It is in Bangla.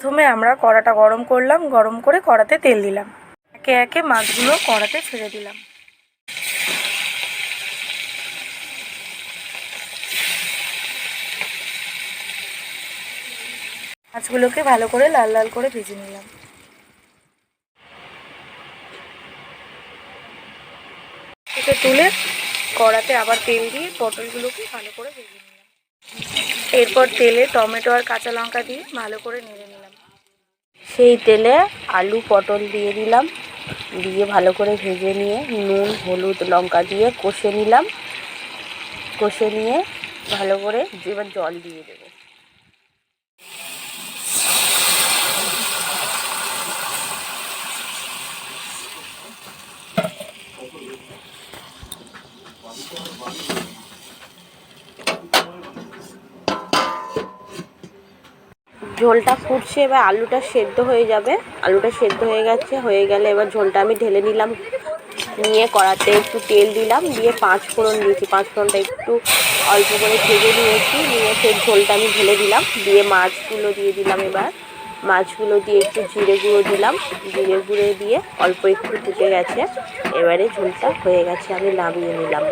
প্রথমে আমরা কড়াটা গরম করলাম, গরম করে কড়াতে তেল দিলাম, একে একে মাছগুলো কড়াতে ছেড়ে দিলাম। মাছগুলোকে ভালো করে লাল লাল করে ভেজে নিলাম। থেকে তুলে কড়াতে আবার তেল দিয়ে পটলগুলোকে ভালো করে ভেজে নিলাম। এরপর তেলে টমেটো আর কাঁচা লঙ্কা দিয়ে ভালো করে নেড়ে নিলাম। সেই তেলে আলু পটল দিয়ে দিলাম, দিয়ে ভালো করে ভেজে নিয়ে নুন হলুদ লঙ্কা দিয়ে কষে নিলাম। কষে নিয়ে ভালো করে এবার জল দিয়ে দেবো। ঝোলটা ফুটছে, এবার আলুটা সেদ্ধ হয়ে যাবে। আলুটা সেদ্ধ হয়ে গেছে, হয়ে গেলে এবার ঝোলটা আমি ঢেলে নিলাম। নিয়ে কড়াতে একটু তেল দিলাম, দিয়ে 5 ফোড়ন দিয়েছি। 5 ফোড়নটা একটু অল্প করে ভেজে নিয়েছি, নিয়ে সেই ঝোলটা আমি ঢেলে দিলাম। দিয়ে মাছগুলো দিয়ে দিলাম। এবার মাছগুলো দিয়ে একটু জিরে গুঁড়ো দিলাম, জিরে গুঁড়ো দিয়ে অল্প একটু ফুটে গেছে। এবারে ঝোলটা হয়ে গেছে, আমি নামিয়ে নিলাম।